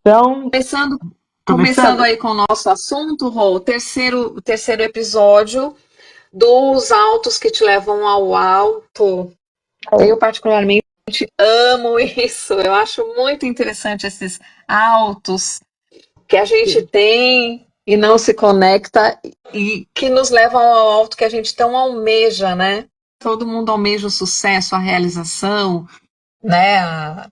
Então, Começando, começando começando? aí com o nosso assunto, Rô, o terceiro episódio dos autos que te levam ao alto. Eu particularmente amo isso. Eu acho muito interessante esses autos que a gente Sim, tem e não se conecta e que nos levam ao alto que a gente tão almeja, né? Todo mundo almeja o sucesso, a realização, né? A-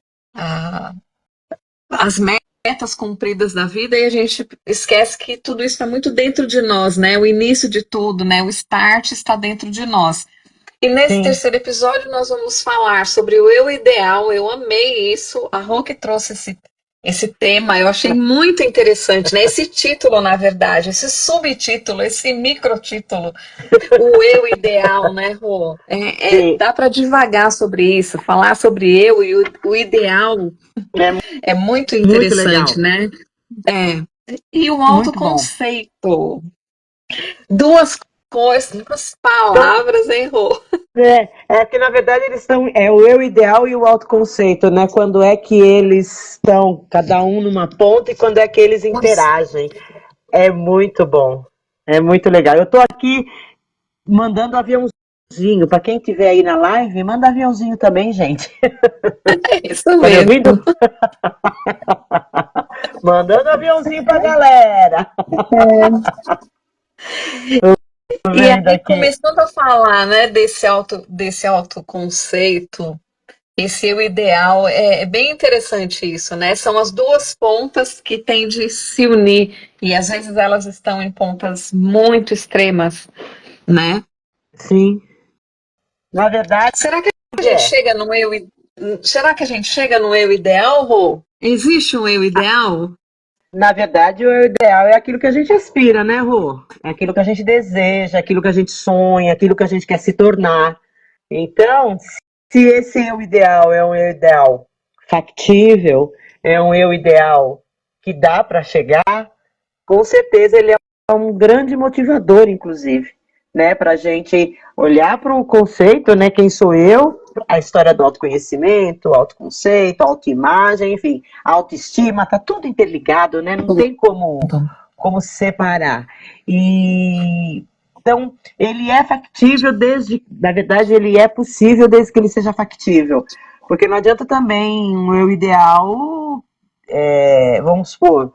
as metas cumpridas da vida e a gente esquece que tudo isso está muito dentro de nós, né? O início de tudo, né? O start está dentro de nós. E nesse sim. terceiro episódio nós vamos falar sobre o eu ideal. Eu amei isso. A Rô que trouxe esse tema, eu achei muito interessante, né? Esse título, na verdade, esse subtítulo, esse microtítulo, o eu ideal, né, Rô? Sim, Dá para divagar sobre isso, falar sobre eu e o ideal é é muito muito interessante, legal, né? É. E o muito bom. autoconceito. Duas coisas, duas Então, palavras, hein, Rô? é que na verdade eles estão, é o eu ideal e o autoconceito, né? Quando é que eles estão cada um numa ponta e quando é que eles interagem. É muito bom, é muito legal. Eu tô aqui mandando aviãozinho, para quem tiver aí na live, manda aviãozinho também, gente. É isso Tá me mesmo. ouvindo? Mandando aviãozinho pra galera. Tô E vendo aí, aqui. começando a falar, né, desse autoconceito, esse eu ideal, é bem interessante isso, né? São as duas pontas que têm de se unir, e às vezes elas estão em pontas muito extremas, né? Sim, na verdade Será que a gente é. chega no será que a gente chega no eu ideal, Rô? Existe um eu ideal? Na verdade, o ideal é aquilo que a gente aspira, né, Rô? É aquilo que a gente deseja, aquilo que a gente sonha, aquilo que a gente quer se tornar. Então, se esse eu ideal é um eu ideal factível, é um eu ideal que dá para chegar, com certeza ele é um grande motivador, inclusive, né, para a gente olhar para o conceito, né, quem sou eu, a história do autoconhecimento, autoconceito, autoimagem, enfim, autoestima, tá tudo interligado, né, não tem como separar. E então ele é factível desde, na verdade, ele é possível desde que ele seja factível, porque não adianta também um eu ideal, vamos supor,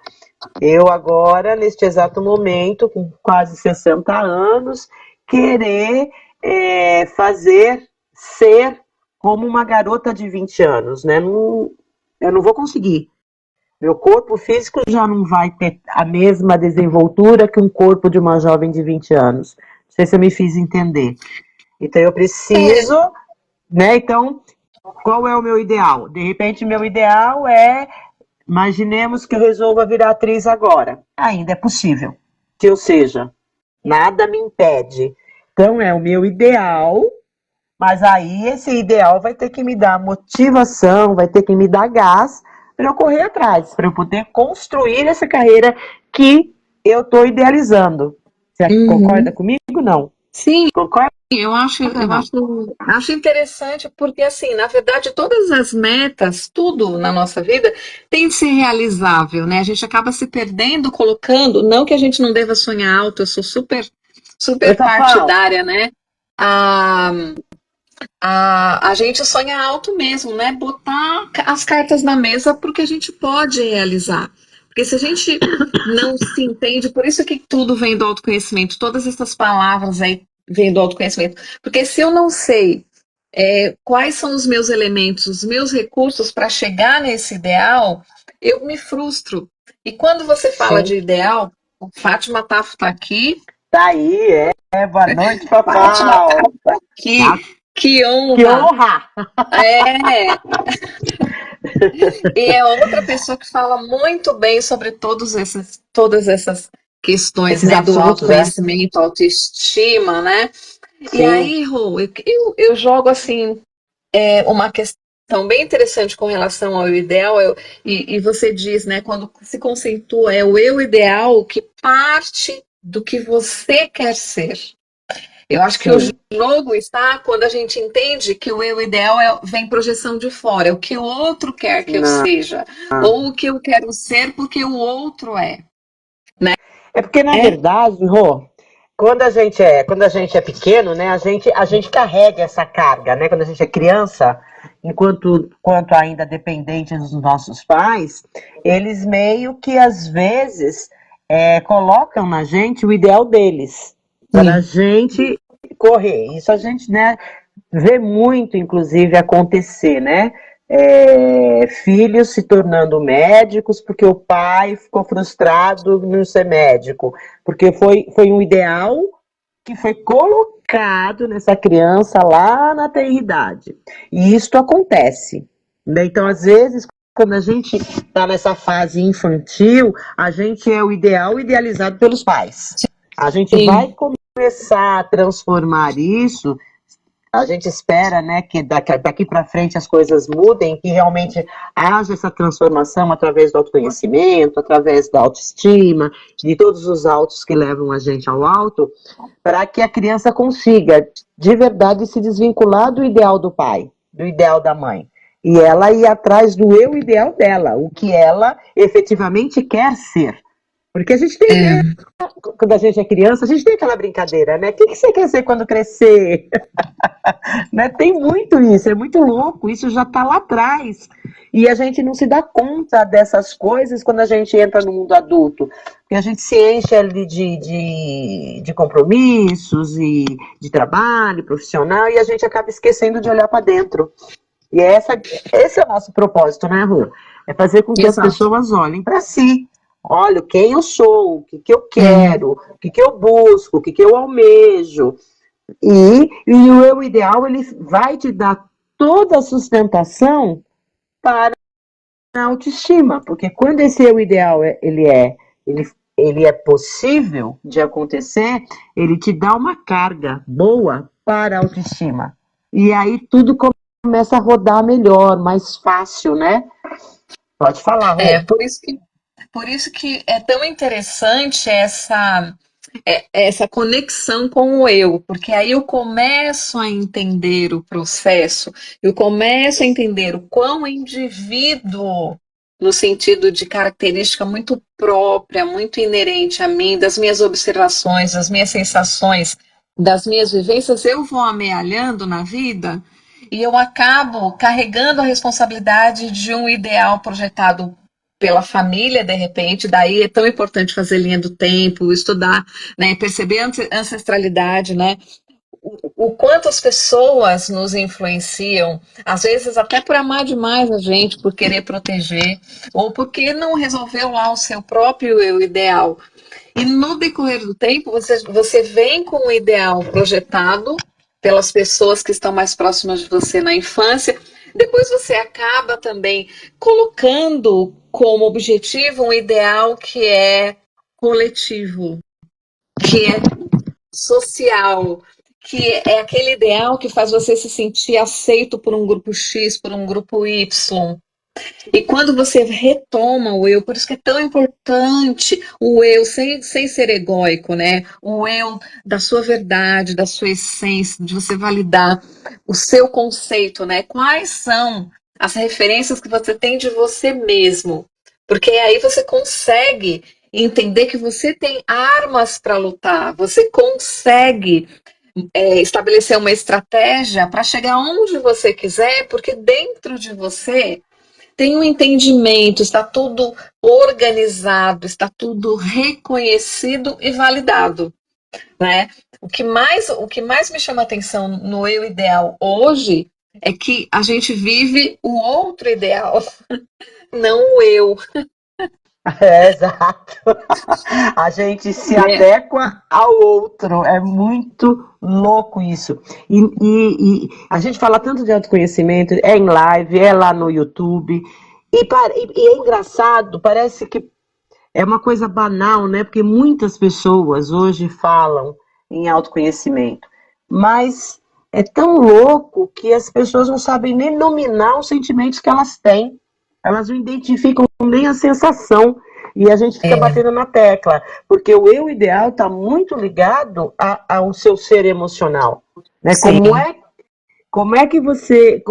eu agora, neste exato momento, com quase 60 anos, querer ser como uma garota de 20 anos, né? Não, eu não vou conseguir. Meu corpo físico já não vai ter a mesma desenvoltura que um corpo de uma jovem de 20 anos. Não sei se eu me fiz entender. Então eu É, preciso, né? Então, qual é o meu ideal? De repente, meu ideal é, imaginemos que eu resolva virar atriz agora. Ainda é possível. Que eu seja. Nada me impede. Então é o meu ideal, mas aí esse ideal vai ter que me dar motivação, vai ter que me dar gás para eu correr atrás, para eu poder construir essa carreira que eu estou idealizando. Você concorda uhum. comigo? Não. Sim, Concorda eu acho, ou eu não? acho interessante porque, assim, na verdade, todas as metas, tudo na nossa vida tem de ser realizável, né? A gente acaba se perdendo colocando, não que a gente não deva sonhar alto, eu sou super, Oi, super Fafão. partidária, né? A, a gente sonha alto mesmo, né? Botar as cartas na mesa porque a gente pode realizar. Porque se a gente não se entende, por isso que tudo vem do autoconhecimento, todas essas palavras aí vêm do autoconhecimento. Porque se eu não sei quais são os meus elementos, os meus recursos para chegar nesse ideal, eu me frustro. E quando você fala Sim. de ideal, Fátima Tafo está aqui, Tá aí, boa noite, Fátima Fafão. Tafo está aqui, Ah, que que honra! honra! É, e é outra pessoa que fala muito bem sobre todas essas questões, Esses né, do assuntos, autoconhecimento, autoestima, né? E sim. aí, Rô, eu jogo assim uma questão bem interessante com relação ao ideal, e você diz, né, quando se conceitua, é o eu ideal que parte do que você quer ser. Eu acho que o sim. jogo está quando a gente entende que o eu ideal vem projeção de fora, é o que o outro quer que eu Não. seja, ou o que eu quero ser porque o outro é, né? É porque, na verdade, Rô, quando a gente é pequeno, né, a gente carrega essa carga, né? Quando a gente é criança, enquanto ainda dependente dos nossos pais, eles meio que às vezes colocam na gente o ideal deles, para a Sim, gente correr. Isso a gente, né, vê muito, inclusive, acontecer, né? Filhos se tornando médicos porque o pai ficou frustrado em ser médico, porque foi um ideal que foi colocado nessa criança lá na tenridade. E isto acontece, né? Então, às vezes, quando a gente está nessa fase infantil, a gente é o ideal idealizado pelos pais. A gente vai sim, começar a transformar isso. A gente espera, né, que daqui para frente as coisas mudem, que realmente haja essa transformação através do autoconhecimento, através da autoestima, de todos os autos que levam a gente ao alto, para que a criança consiga, de verdade, se desvincular do ideal do pai, do ideal da mãe. E ela ir atrás do eu ideal dela, o que ela efetivamente quer ser. Porque a gente tem, né, é, quando a gente é criança, a gente tem aquela brincadeira, né? O que você quer ser quando crescer? Né? Tem muito isso, é muito louco, isso já está lá atrás. E a gente não se dá conta dessas coisas quando a gente entra no mundo adulto. Porque a gente se enche ali de compromissos e de trabalho profissional e a gente acaba esquecendo de olhar para dentro. E esse é o nosso propósito, né, Ru? É fazer com que as exato. pessoas olhem para si. Olha quem eu sou, o que, que eu Uhum. quero, o que, que eu busco, o que, que eu almejo. E o eu ideal, ele vai te dar toda a sustentação para a autoestima, porque quando esse eu ideal ele, ele é possível de acontecer, ele te dá uma carga boa para a autoestima. E aí tudo começa a rodar melhor, mais fácil, né? Pode falar, É, Rô. por isso que é tão interessante essa conexão com o eu, porque aí eu começo a entender o processo, eu começo a entender o quão indivíduo, no sentido de característica muito própria, muito inerente a mim, das minhas observações, das minhas sensações, das minhas vivências, eu vou amealhando na vida e eu acabo carregando a responsabilidade de um ideal projetado pela família, de repente, daí é tão importante fazer linha do tempo, estudar, né, perceber a ancestralidade, né, o quanto as pessoas nos influenciam, às vezes até por amar demais a gente, por querer proteger, ou porque não resolveu lá o seu próprio eu ideal. E no decorrer do tempo, você vem com o ideal projetado pelas pessoas que estão mais próximas de você na infância. Depois você acaba também colocando como objetivo um ideal que é coletivo, que é social, que é aquele ideal que faz você se sentir aceito por um grupo X, por um grupo Y. E quando você retoma o eu, por isso que é tão importante o eu sem ser egóico, né? O eu da sua verdade, da sua essência, de você validar o seu conceito, né? Quais são as referências que você tem de você mesmo? Porque aí você consegue entender que você tem armas para lutar, você consegue estabelecer uma estratégia para chegar onde você quiser, porque dentro de você tem um entendimento, está tudo organizado, está tudo reconhecido e validado, né? O que mais me chama atenção no eu ideal hoje é que a gente vive o outro ideal, não o eu, Exato. A gente se né? adequa ao outro. É muito louco isso. E a gente fala tanto de autoconhecimento, é em live, é lá no YouTube. E é engraçado, parece que é uma coisa banal, né? Porque muitas pessoas hoje falam em autoconhecimento. Mas é tão louco que as pessoas não sabem nem nominar os sentimentos que elas têm. Elas não identificam nem a sensação E a gente fica batendo na tecla, porque o eu ideal está muito ligado ao seu ser emocional, né? Como é que você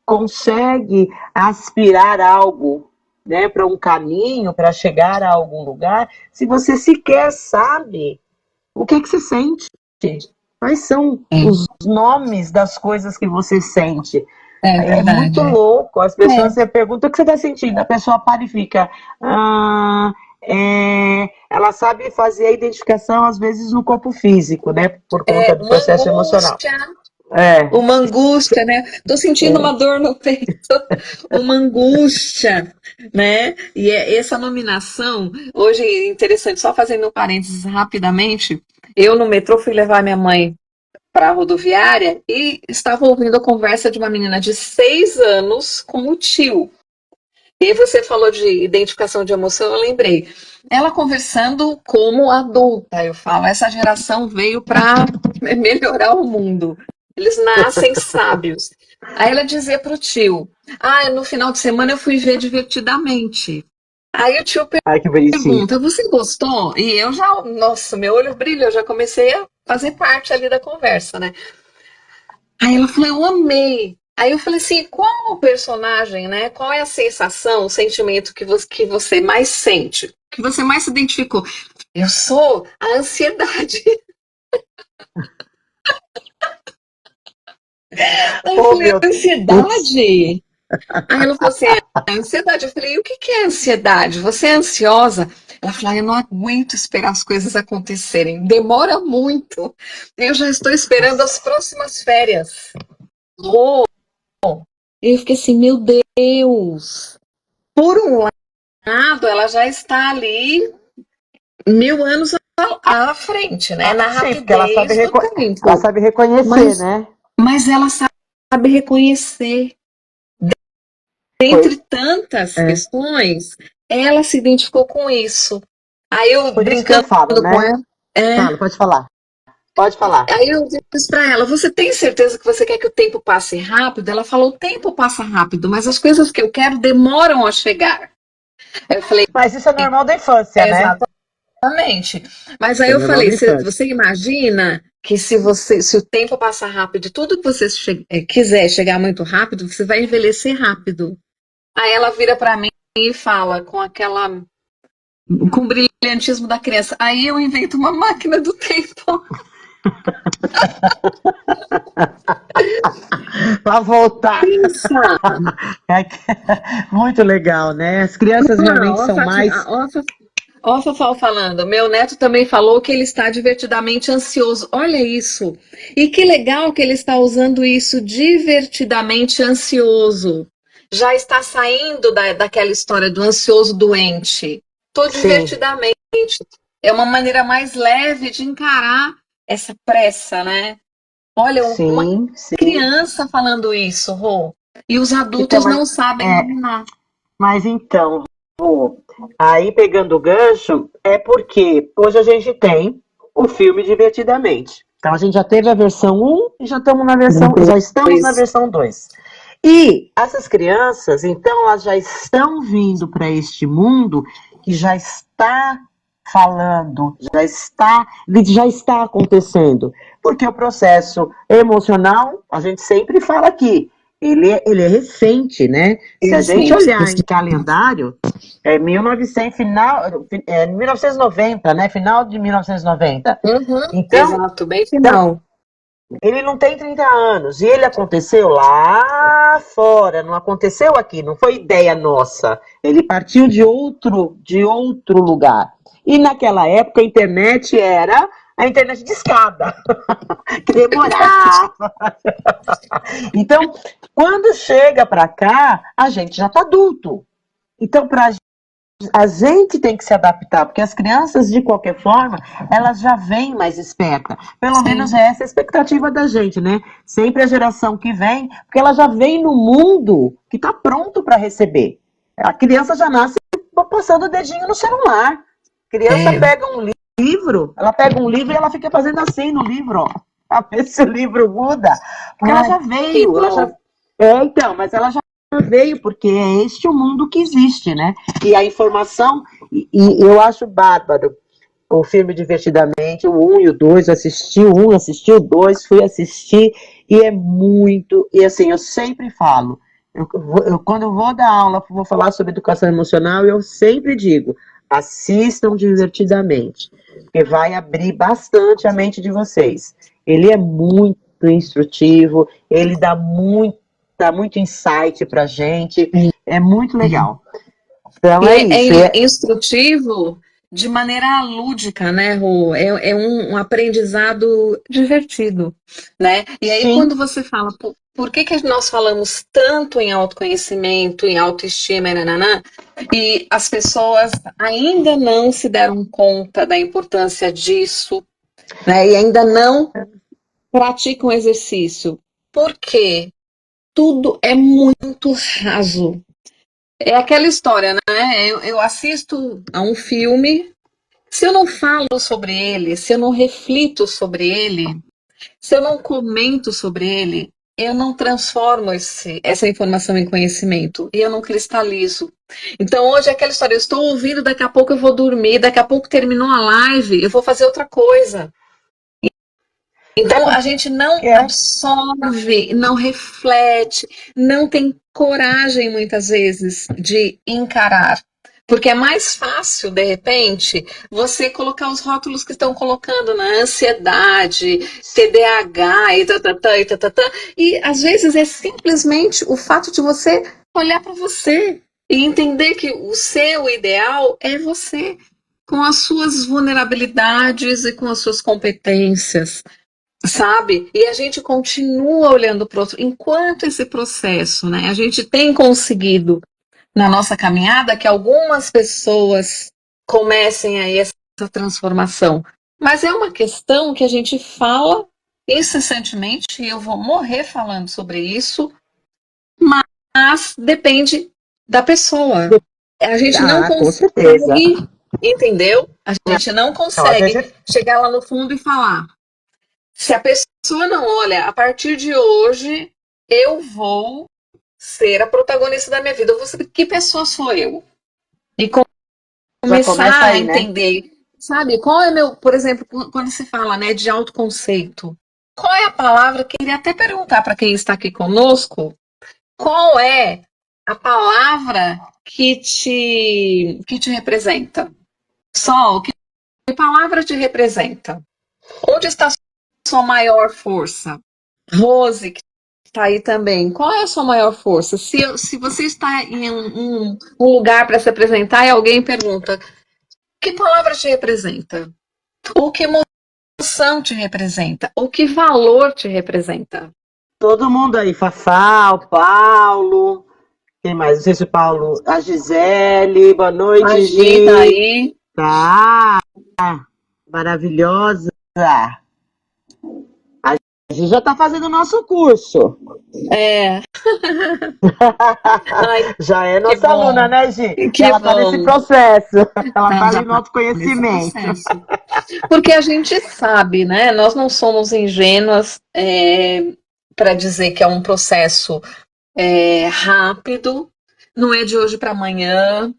consegue aspirar algo, né, para um caminho, para chegar a algum lugar, se você sequer sabe o que você sente? Quais são os nomes das coisas que você sente? É muito louco. As pessoas, você pergunta o que você está sentindo, a pessoa para e fica. Ela sabe fazer a identificação, às vezes, no corpo físico, né? Por conta do processo emocional. Uma angústia, né? Tô sentindo uma dor no peito, uma angústia, né? E essa nominação, hoje, interessante, só fazendo um parênteses rapidamente, eu no metrô fui levar minha mãe para a rodoviária e estava ouvindo a conversa de uma menina de 6 anos com o tio. E você falou de identificação de emoção, eu lembrei. Ela conversando como adulta, eu falo, essa geração veio para melhorar o mundo. Eles nascem sábios. Aí ela dizia para o tio, no final de semana eu fui ver Divertidamente. Aí o tio pergunta, você gostou? E eu já, nossa, meu olho brilhou, eu já comecei a fazer parte ali da conversa, né? Aí ela falou, eu amei. Aí eu falei assim, qual o personagem, né? Qual é a sensação, o sentimento que você mais sente? Que você mais se identificou? Eu sou a ansiedade. Aí eu falei, ansiedade? Aí ela falou assim, ansiedade. Eu falei, e o que é ansiedade? Você é ansiosa? Ela falou, eu não aguento esperar as coisas acontecerem. Demora muito. Eu já estou esperando as próximas férias. Eu fiquei assim, meu Deus. Por um lado, ela já está ali 1000 anos à frente, né? Na rapidez porque ela sabe do tempo. Ela sabe reconhecer, né? Mas ela sabe reconhecer. Dentre tantas questões, ela se identificou com isso. Aí eu Por isso que eu falo, né? Com ela. Fala, pode falar. Pode falar. Aí eu disse para ela, você tem certeza que você quer que o tempo passe rápido? Ela falou, o tempo passa rápido, mas as coisas que eu quero demoram a chegar. Eu falei, mas isso é normal da infância, né? Exatamente. Mas aí eu falei, você imagina que se o tempo passar rápido e tudo que você quiser chegar muito rápido, você vai envelhecer rápido. Aí ela vira para mim e fala com o brilhantismo da criança. Aí eu invento uma máquina do tempo. Para voltar. Muito legal, né? As crianças realmente são mais... Ó, Fafal falando, meu neto também falou que ele está divertidamente ansioso. Olha isso. E que legal que ele está usando isso, divertidamente ansioso. Já está saindo daquela história do ansioso doente. Tô divertidamente. É uma maneira mais leve de encarar essa pressa, né? Olha, uma criança falando isso, Rô. E os adultos não sabem dominar. Mas então, aí pegando o gancho, é porque hoje a gente tem o filme Divertidamente. Então a gente já teve a versão 1 e já estamos na versão 2. E essas crianças, então, elas já estão vindo para este mundo que já está falando, já está acontecendo. Porque o processo emocional, a gente sempre fala aqui, ele é recente, né? Se a gente olhar em calendário, 1990, né? Final de 1990. Então, exato, bem final. Ele não tem 30 anos, e ele aconteceu lá fora, não aconteceu aqui, não foi ideia nossa. Ele partiu de outro lugar. E naquela época a internet era a internet de escada, que demorava. Então, quando chega para cá, a gente já está adulto. Então, a gente tem que se adaptar, porque as crianças, de qualquer forma, elas já vêm mais espertas. Pelo menos é essa a expectativa da gente, né? Sempre a geração que vem, porque ela já vem no mundo que está pronto para receber. A criança já nasce passando o dedinho no celular. A criança pega um livro, ela pega um livro e ela fica fazendo assim no livro, ó, pra ver se o livro muda. Porque ela já veio. Então, mas ela já veio, porque é este o mundo que existe, né? E a informação, e eu acho bárbaro o filme Divertidamente, o 1 e o 2, assisti o 1, assisti o 2, fui assistir, e é muito, e assim, eu sempre falo, quando eu vou dar aula, vou falar sobre educação emocional, eu sempre digo, assistam Divertidamente, porque vai abrir bastante a mente de vocês. Ele é muito instrutivo, ele dá muito insight pra gente, é muito legal. Então E é é isso. instrutivo de maneira lúdica, né, Rô? É um aprendizado divertido, né? E aí, Sim, quando você fala, por que que nós falamos tanto em autoconhecimento, em autoestima, e nananã, e as pessoas ainda não se deram conta da importância disso, né? E ainda não praticam exercício. Por quê? Tudo é muito raso. É aquela história, né? Eu assisto a um filme, se eu não falo sobre ele, se eu não reflito sobre ele, se eu não comento sobre ele, eu não transformo essa informação em conhecimento e eu não cristalizo. Então hoje é aquela história, eu estou ouvindo, daqui a pouco eu vou dormir, daqui a pouco terminou a live, eu vou fazer outra coisa. Então a gente não é. absorve, não reflete, não tem coragem muitas vezes de encarar. Porque é mais fácil, de repente, você colocar os rótulos que estão colocando na ansiedade, TDAH e tatatã, e tatatã, e às vezes é simplesmente o fato de você olhar para você e entender que o seu ideal é você, com as suas vulnerabilidades e com as suas competências. Sabe? E a gente continua olhando para o outro. Enquanto esse processo, né? A gente tem conseguido, na nossa caminhada, que algumas pessoas comecem aí essa transformação. Mas é uma questão que a gente fala incessantemente, e eu vou morrer falando sobre isso, mas depende da pessoa. A gente não Com certeza. consegue, entendeu? A gente não Não, a consegue gente, chegar lá no fundo e falar. Se a pessoa não olha, a partir de hoje eu vou ser a protagonista da minha vida. Eu vou saber que pessoa sou eu. E já começa começar a aí, né? entender, sabe? Qual é meu, por exemplo, quando se fala, né, de autoconceito, qual é a palavra? Queria até perguntar para quem está aqui conosco, qual é a palavra que te representa? Sol, que palavra te representa? Onde está a sua maior força? Rose, que está aí também. Qual é a sua maior força? Se você está em um lugar para se apresentar e alguém pergunta que palavra te representa? Ou que emoção te representa? Ou que valor te representa? Todo mundo aí, Fafá, o Paulo, quem mais? Não sei se o Paulo, a Gisele, boa noite, Agita Gi. aí. Tá, maravilhosa. A Gi já tá fazendo o nosso curso. É. Ai, Já é que nossa aluna, bom. né, Gi? Que Ela tá nesse bom. processo. Ela tá Tá, já ali no tá nesse autoconhecimento. processo. Porque a gente sabe, né? Nós não somos ingênuas para dizer que é um processo rápido, não é de hoje para amanhã,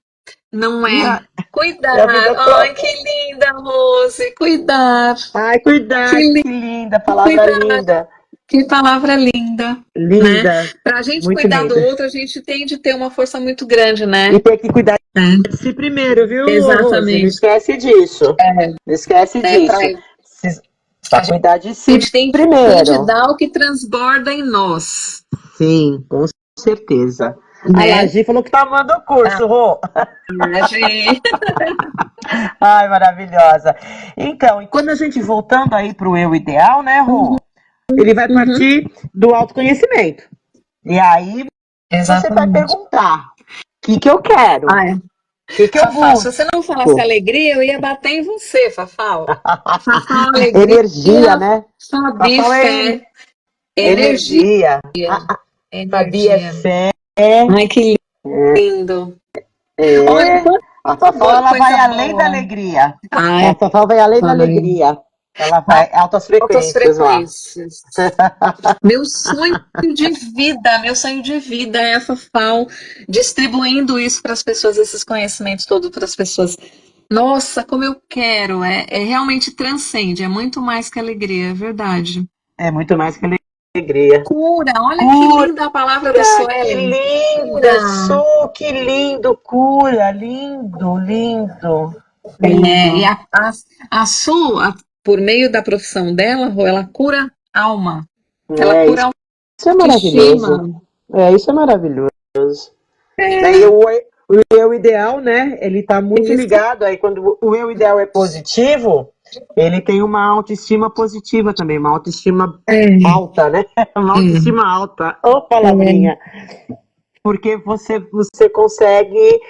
não é. É a Cuidar. vida Ai, que linda, Rose. Cuidar. Ai, Que, cuidar, que linda, palavra cuidar. linda. Que palavra linda, né? Linda, Para a gente muito cuidar do linda. outro, a gente tem de ter uma força muito grande, E né? tem que cuidar É, de si primeiro, viu, Rose? Não exatamente. esquece disso. Não esquece Né? disso. A Pra cuidar de si gente tem de primeiro. dar o que transborda em nós, Sim, com certeza. A né? Lagi falou que tá amando o curso, Rô. Imagina. Ai, maravilhosa. Então, e quando a gente voltando aí pro eu ideal, né, Rô? Ele vai Uhum. partir do autoconhecimento. E aí você vai Exatamente. perguntar: o que que eu quero? O Ah, é. que que eu Fafá, se você busco? não falasse alegria, eu ia bater em você, Fafá. Fafá, alegria, Energia, né? Fabi, Fafão é fé, energia, energia. Fabi é energia. fé. Ai, que lindo. Olha, É. A Fafão, quanta ela vai coisa além da boa. alegria. Ai, A Fafão vai além da vai. alegria. Ela vai altas Altas frequências lá. frequências. Meu sonho de vida é a Fafal distribuindo isso para as pessoas, esses conhecimentos todos para as pessoas. Nossa, como eu quero! É realmente transcende, é muito mais que alegria, é verdade. É muito mais que alegria. Cura, olha que Cura, linda a palavra da que Suelen. linda, Cura. Su, que lindo, cura, lindo, lindo, E lindo. a Su, por meio da profissão dela, Rô, ela cura alma. Ela É, cura isso é maravilhoso. autoestima. Isso é maravilhoso. Né? E É, o eu ideal, né? Ele está muito isso. ligado aí quando o eu ideal é positivo, ele tem uma autoestima positiva também, uma autoestima É, alta, né? Uma é, autoestima alta. Ô, é. palavrinha. Porque você consegue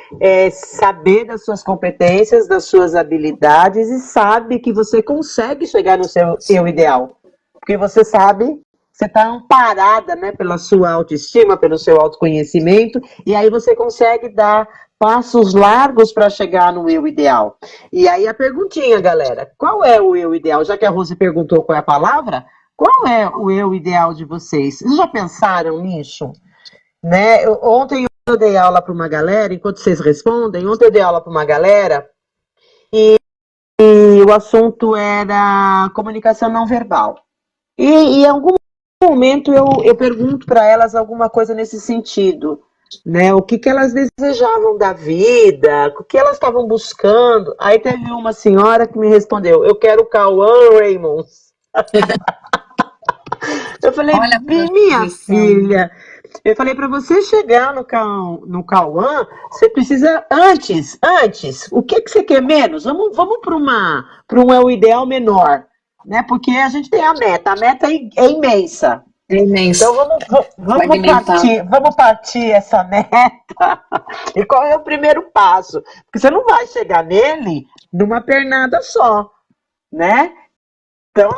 saber das suas competências, das suas habilidades e sabe que você consegue chegar no seu eu ideal. Porque você sabe, você está amparada, né, pela sua autoestima, pelo seu autoconhecimento, e aí você consegue dar passos largos para chegar no eu ideal. E aí a perguntinha, galera, qual é o eu ideal? Já que a Rose perguntou qual é a palavra, qual é o eu ideal de vocês? Vocês já pensaram nisso? Né? Ontem eu dei aula para uma galera, enquanto vocês respondem, ontem eu dei aula para uma galera e o assunto era comunicação não verbal. E em algum momento eu pergunto para elas alguma coisa nesse sentido, né? O que elas desejavam da vida, o que elas estavam buscando. Aí teve uma senhora que me respondeu: eu quero o Cauã Raymond. Eu falei: Olha a minha projeção. filha, eu falei, para você chegar no Cauã, você precisa antes, o que você quer menos? Vamos para um eu ideal menor, né? Porque a gente tem a meta é imensa. É imenso. Então Fragmentar. vamos partir essa meta e qual é o primeiro passo? Porque você não vai chegar nele numa pernada só, né? Então,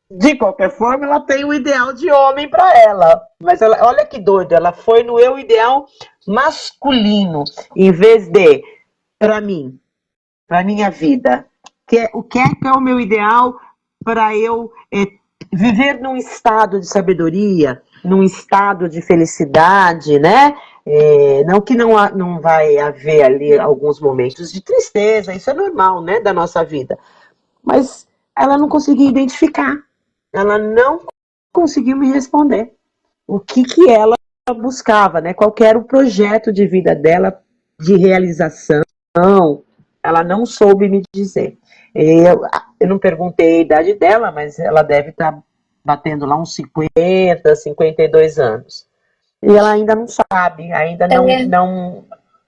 de qualquer forma, ela tem o ideal de homem para ela. Mas ela, olha que doido, ela foi no eu ideal masculino, em vez de para mim, para minha vida. O que é o meu ideal para eu viver num estado de sabedoria, num estado de felicidade, né? Não que não vai haver ali alguns momentos de tristeza, isso é normal, né, da nossa vida. Mas ela não conseguia identificar. Ela não conseguiu me responder o que ela buscava, né? Qual era o projeto de vida dela de realização. Ela não soube me dizer. Eu não perguntei a idade dela, mas ela deve estar batendo lá uns 50, 52 anos. E ela ainda não sabe, ainda É,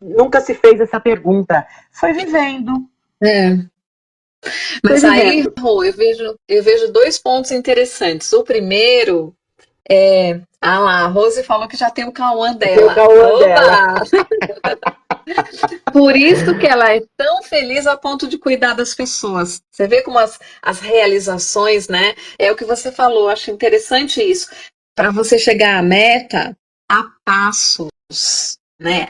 nunca se fez essa pergunta. Foi vivendo, é. foi Mas aí, vivendo. Rô, eu vejo dois pontos interessantes. O primeiro é. Ah lá, a Rose falou que já tem o Cauã Tem o dela. Cauã dela. Oba! Por isso que ela é tão feliz a ponto de cuidar das pessoas. Você vê como as realizações, né? É o que você falou, acho interessante isso. Para você chegar à meta, há passos, né?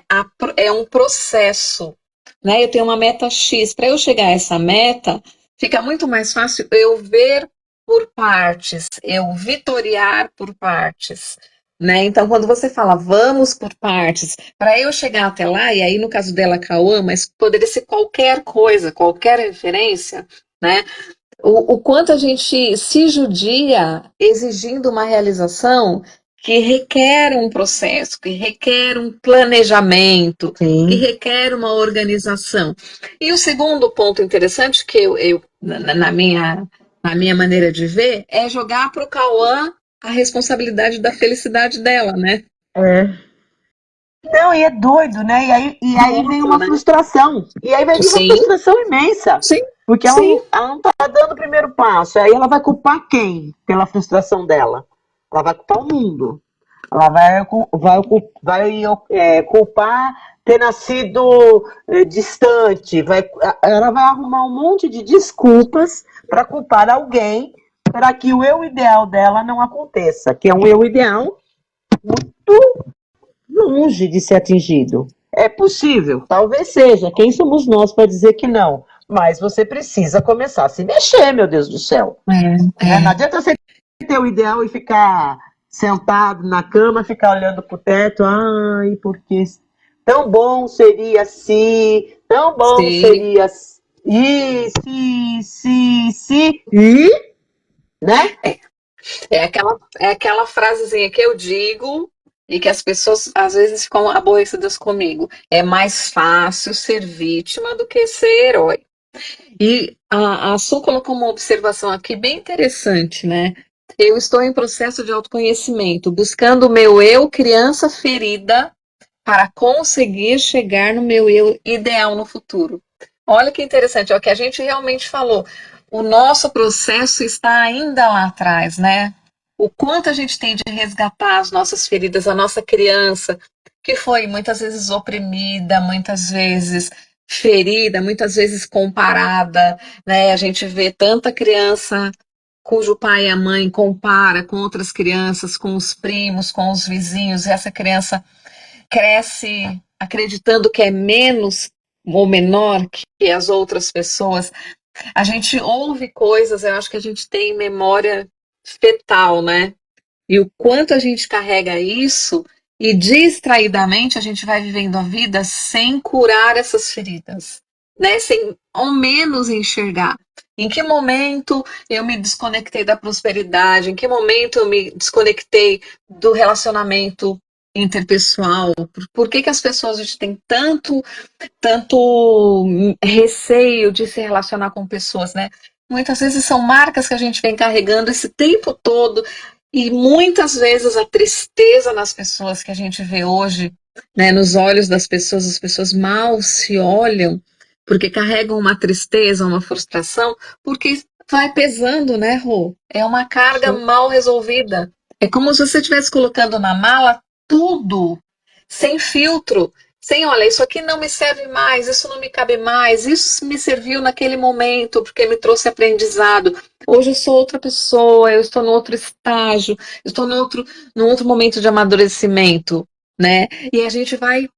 É um processo, né? Eu tenho uma meta X. Para eu chegar a essa meta, fica muito mais fácil eu ver por partes, eu vitoriar por partes. Né? Então, quando você fala vamos por partes, para eu chegar até lá, e aí no caso dela, Cauã, mas poderia ser qualquer coisa, qualquer referência, né? O quanto a gente se judia exigindo uma realização que requer um processo, que requer um planejamento, que Sim. requer uma organização. E o segundo ponto interessante que na minha maneira de ver, é jogar para o Cauã a responsabilidade da felicidade dela, né? É. Não, e é doido, né? E aí vem Muito, uma né? frustração. E aí vai vir uma Sim, frustração imensa. sim, Porque sim. ela não tá dando o primeiro passo. Aí ela vai culpar quem pela frustração dela? Ela vai culpar o mundo. Ela vai culpar ter nascido distante. Ela vai arrumar um monte de desculpas para culpar alguém para que o eu ideal dela não aconteça. Que é um eu ideal longe de ser atingido. É possível, talvez seja. Quem somos nós para dizer que não? mas você precisa começar a se mexer, meu Deus do céu. Não adianta você ter o ideal e ficar sentado na cama, ficar olhando pro teto, ai, porque tão bom seria se, tão bom Sim. seria se, e, né? É aquela frasezinha que eu digo e que as pessoas às vezes ficam aborrecidas comigo. É mais fácil ser vítima do que ser herói. E a Su colocou uma observação aqui bem interessante, né? Eu estou em processo de autoconhecimento, buscando o meu eu criança ferida para conseguir chegar no meu eu ideal no futuro. Olha que interessante, é o que a gente realmente falou. O nosso processo está ainda lá atrás, né? O quanto a gente tem de resgatar as nossas feridas, a nossa criança, que foi muitas vezes oprimida, muitas vezes ferida, muitas vezes comparada, né? A gente vê tanta criança cujo pai e a mãe compara com outras crianças, com os primos, com os vizinhos, e essa criança cresce acreditando que é menos ou menor que as outras pessoas. A gente ouve coisas, eu acho que a gente tem memória fetal, né? E o quanto a gente carrega isso e distraidamente a gente vai vivendo a vida sem curar essas feridas, né? Sem ao menos enxergar. Em que momento eu me desconectei da prosperidade? Em que momento eu me desconectei do relacionamento interpessoal? Por que as pessoas hoje têm tanto receio de se relacionar com pessoas, né? Muitas vezes são marcas que a gente vem carregando esse tempo todo e muitas vezes a tristeza nas pessoas que a gente vê hoje, né, nos olhos das pessoas, as pessoas mal se olham porque carregam uma tristeza, uma frustração, porque vai pesando, né, Rô? É uma carga Sim. mal resolvida. É como se você estivesse colocando na mala tudo, sem filtro, sem, olha, isso aqui não me serve mais, isso não me cabe mais, isso me serviu naquele momento porque me trouxe aprendizado. Hoje eu sou outra pessoa, eu estou no outro estágio, eu estou num outro momento de amadurecimento, né? E a gente vai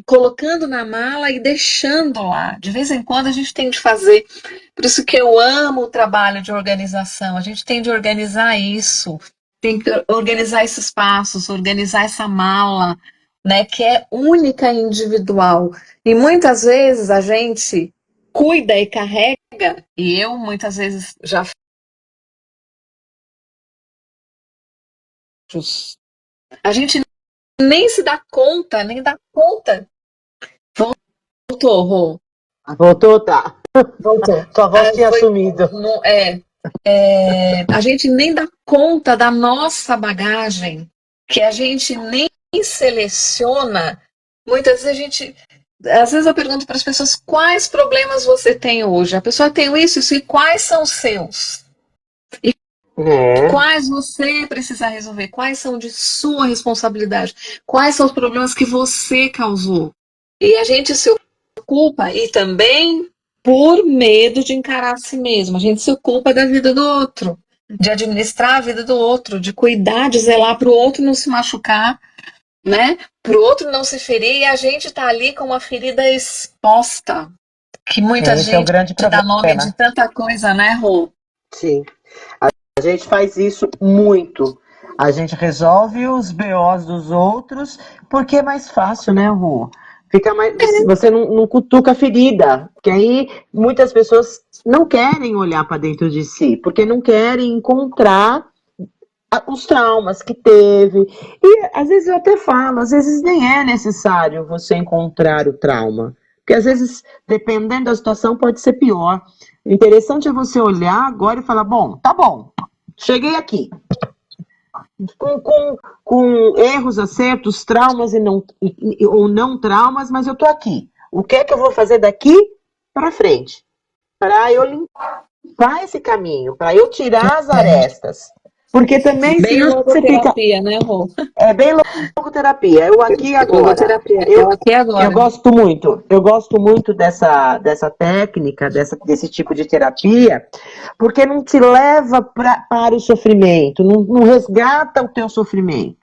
colocando na mala e deixando lá. De vez em quando a gente tem de fazer. Por isso que eu amo o trabalho de organização. A gente tem de organizar isso, tem que organizar esses passos, organizar essa mala, né? Que é única e individual. E muitas vezes a gente cuida e carrega, e eu muitas vezes já fiz. A gente nem se dá conta, nem dá conta. Voltou, Rô. Voltou, tá. Voltou. Sua voz tinha Foi, sumido. a gente nem dá conta da nossa bagagem, que a gente nem seleciona. Muitas vezes a gente. Às vezes eu pergunto para as pessoas quais problemas você tem hoje. A pessoa tem isso, e quais são os seus? É. Quais você precisa resolver? Quais são de sua responsabilidade? Quais são os problemas que você causou? E a gente se ocupa, e também por medo de encarar a si mesmo. A gente se ocupa da vida do outro, de administrar a vida do outro, de cuidar, de zelar para o outro não se machucar, né? Para o outro não se ferir, e a gente está ali com uma ferida exposta, que muita Esse é o gente grande dá nome de problema. tanta coisa, né, Rô? Sim. A gente faz isso muito. A gente resolve os BOs dos outros porque é mais fácil, né, Rô? Fica mais, você não cutuca a ferida, porque aí muitas pessoas não querem olhar para dentro de si, porque não querem encontrar os traumas que teve. E às vezes eu até falo, às vezes nem é necessário você encontrar o trauma. Porque às vezes, dependendo da situação, pode ser pior. O interessante é você olhar agora e falar, bom, tá bom, cheguei aqui. Com erros, acertos, traumas ou não traumas, mas eu tô aqui. O que é que eu vou fazer daqui para frente? Para eu limpar esse caminho, para eu tirar as arestas. Porque também, Bem senão você fica. logoterapia, né, Rô? É bem logoterapia, eu aqui e agora. Logoterapia, Eu, eu aqui eu agora. gosto muito dessa técnica, desse tipo de terapia, porque não te leva para o sofrimento, não resgata o teu sofrimento.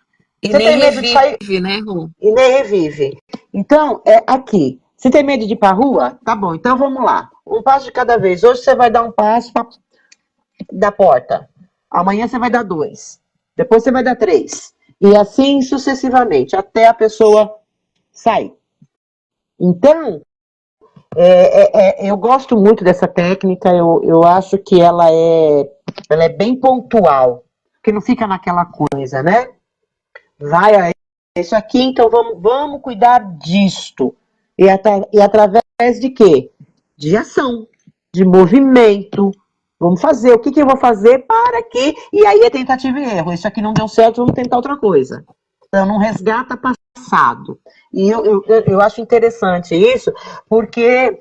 E Você nem tem medo de sair revive, né, Rô? e nem revive. Então, é aqui. Você tem medo de ir para a rua? Tá bom, então vamos lá. um passo de cada vez. Hoje você vai dar um passo da porta. Amanhã você vai dar 2. Depois você vai dar 3. E assim sucessivamente, até a pessoa sair. Então, eu gosto muito dessa técnica, eu acho que ela é bem pontual, que não fica naquela coisa, né? Vai, isso aqui, então vamos cuidar disto. E através de quê? De ação, de movimento. Vamos fazer, o que eu vou fazer para que... E aí é tentativa e erro. Isso aqui não deu certo, vamos tentar outra coisa. Então, não resgata passado. E eu acho interessante isso, porque...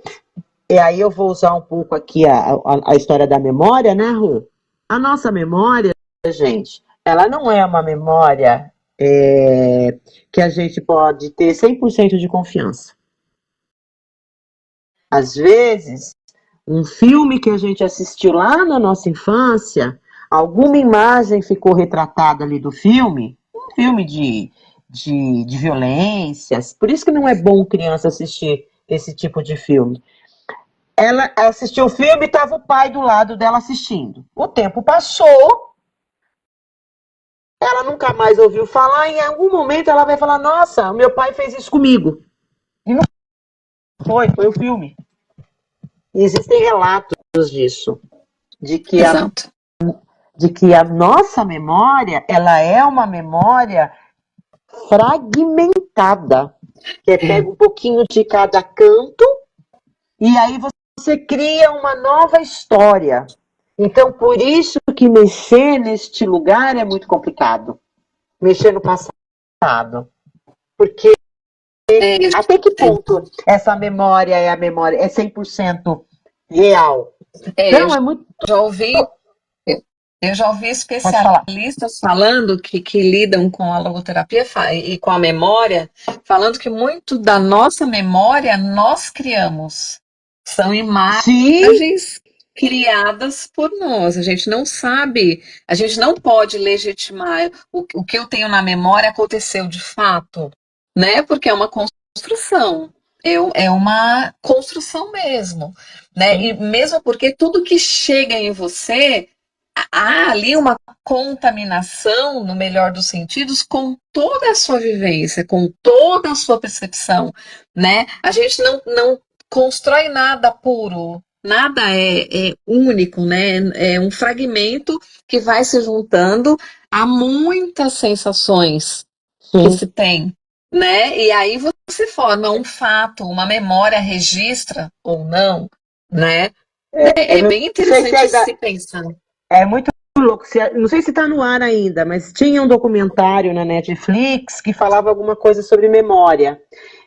E aí eu vou usar um pouco aqui a história da memória, né, Ru? A nossa memória, gente, ela não é uma memória que a gente pode ter 100% de confiança. Às vezes, um filme que a gente assistiu lá na nossa infância, alguma imagem ficou retratada ali do filme, um filme de violências, por isso que não é bom criança assistir esse tipo de filme. Ela assistiu o filme e estava o pai do lado dela assistindo. O tempo passou, ela nunca mais ouviu falar, e em algum momento ela vai falar, nossa, meu pai fez isso comigo. E não foi o filme. E existem relatos disso, de que a nossa memória, ela é uma memória fragmentada, que pega um pouquinho de cada canto, e aí você cria uma nova história. Então, por isso que mexer neste lugar é muito complicado. Mexer no passado. Porque até que ponto essa memória é 100% real? Não, é muito... Eu já ouvi especialistas falando que lidam com a logoterapia e com a memória, falando que muito da nossa memória nós criamos. São imagens criadas por nós. A gente não sabe, a gente não pode legitimar o que eu tenho na memória aconteceu de fato, né? Porque é uma construção. É uma construção mesmo, né? E mesmo porque tudo que chega em você, há ali uma contaminação, no melhor dos sentidos, com toda a sua vivência, com toda a sua percepção, né? A gente não constrói nada puro, nada é único, né? É um fragmento que vai se juntando a muitas sensações que se tem, né? E aí você forma um fato, uma memória, registra ou não, né? É bem interessante se pensar. É muito louco. Não sei se está no ar ainda, mas tinha um documentário na Netflix que falava alguma coisa sobre memória.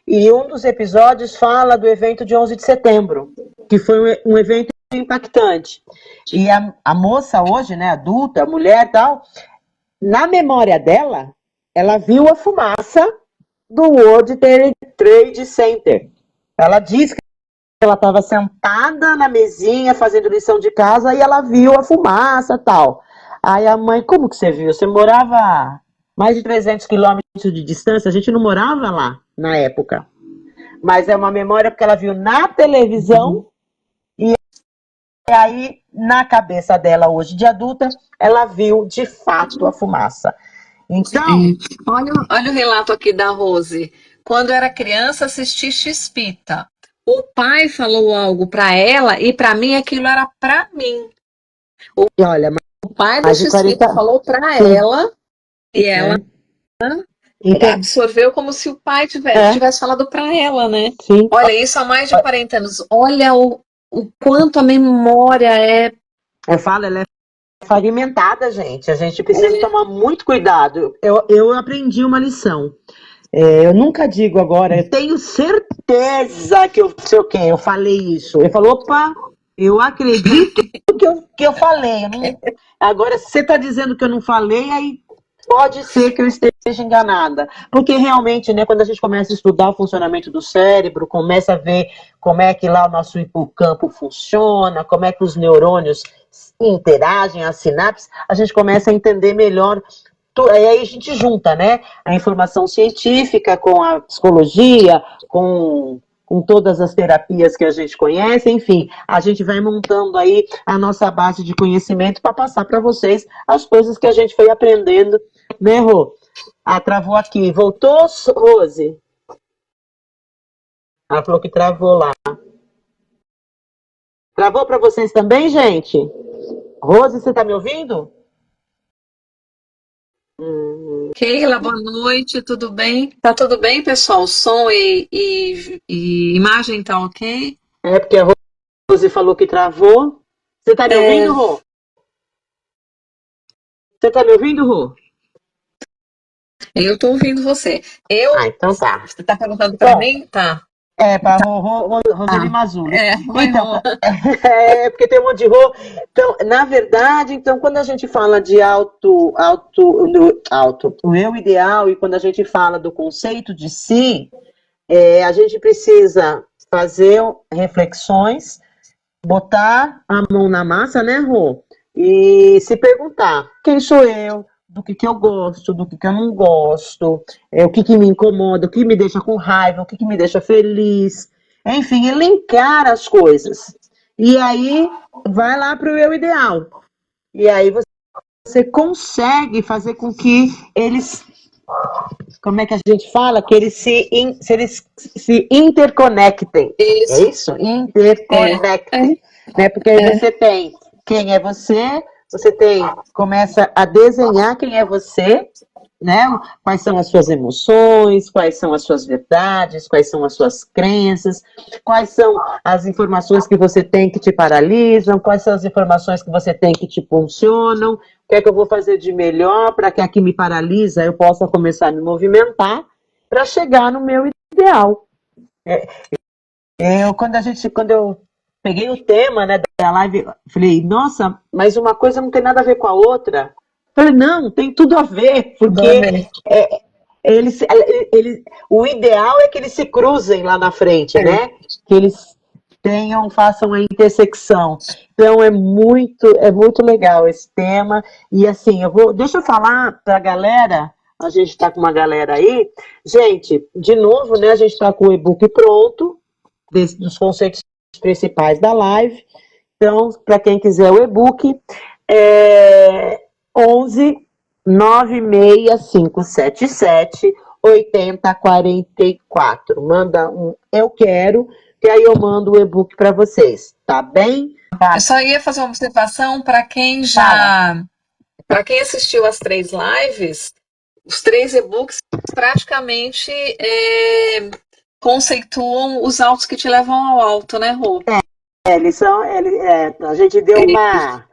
E um dos episódios fala do evento de 11 de setembro, que foi um evento impactante. E a moça hoje, né, adulta, mulher e tal, na memória dela, ela viu a fumaça do World Trade Center. Ela diz que ela estava sentada na mesinha fazendo lição de casa e ela viu a fumaça e tal. Aí a mãe, como que você viu? Você morava a mais de 300 quilômetros de distância, a gente não morava lá na época. Mas é uma memória porque ela viu na televisão e aí na cabeça dela hoje de adulta, ela viu de fato a fumaça. Então... Olha o relato aqui da Rose. Quando era criança, assisti X-Pita. O pai falou algo para ela e para mim aquilo era para mim. O pai da X-Pita falou para ela e ela absorveu como se o pai tivesse falado para ela, né? Sim. Olha, isso há mais de 40 anos. Olha o quanto a memória é... Eu falo, ela é fragmentada, gente. A gente precisa tomar muito cuidado. Eu aprendi uma lição. Eu nunca digo agora, eu tenho certeza que eu sei o quê, eu falei isso. Ele falou, opa, eu acredito que eu falei. Agora, se você está dizendo que eu não falei, aí pode ser que eu esteja enganada. Porque realmente, né, quando a gente começa a estudar o funcionamento do cérebro, começa a ver como é que lá o nosso hipocampo funciona, como é que os neurônios interagem, as sinapses, a gente começa a entender melhor. Aí a gente junta, né, a informação científica com a psicologia, com com todas as terapias que a gente conhece, enfim, a gente vai montando aí a nossa base de conhecimento para passar para vocês as coisas que a gente foi aprendendo, né, Rô? Ah, travou aqui. Voltou, Rose? Ela falou que travou lá. Travou para vocês também, gente? Rose, você está me ouvindo? Keila, boa noite, tudo bem? Tá tudo bem, pessoal? O som e imagem tá ok? É, porque a Rose falou que travou. Você está me ouvindo, Rô? Você está me ouvindo, Rô? Eu tô ouvindo você. Então tá. Você tá perguntando para mim? Tá. É, para Roseli Mazzulli. Oi, Então, Rô. porque tem um monte de Rô. Então, na verdade, então, quando a gente fala de o eu ideal, e quando a gente fala do conceito de si, a gente precisa fazer reflexões, botar a mão na massa, né, Rô? E se perguntar, quem sou eu? Do que eu gosto, do que eu não gosto, o que me incomoda, o que me deixa com raiva, o que me deixa feliz. Enfim, elencar as coisas. E aí, vai lá para o eu ideal. E aí você consegue fazer com que eles, como é que a gente fala? Que eles se interconectem. Isso. É isso? Interconectem. Né? Porque aí você tem quem é você começa a desenhar quem é você, né? Quais são as suas emoções, quais são as suas verdades, quais são as suas crenças, quais são as informações que você tem que te paralisam, quais são as informações que você tem que te funcionam, o que é que eu vou fazer de melhor para que a que me paralisa eu possa começar a me movimentar para chegar no meu ideal. Quando eu peguei o tema, né, da live, falei, nossa, mas uma coisa não tem nada a ver com a outra. Falei, não, tem tudo a ver, porque o ideal é que eles se cruzem lá na frente, né? Que eles façam a intersecção. Então é muito legal esse tema. E assim, deixa eu falar para a galera, a gente está com uma galera aí. Gente, de novo, né? A gente está com o e-book pronto, dos conceitos principais da live. Então, para quem quiser o e-book, 11 96577 8044. Manda um eu quero, que aí eu mando o e-book para vocês, tá bem? Eu só ia fazer uma observação para quem assistiu as 3 lives, os 3 e-books praticamente conceituam os altos que te levam ao alto, né, Rô? A gente deu uma...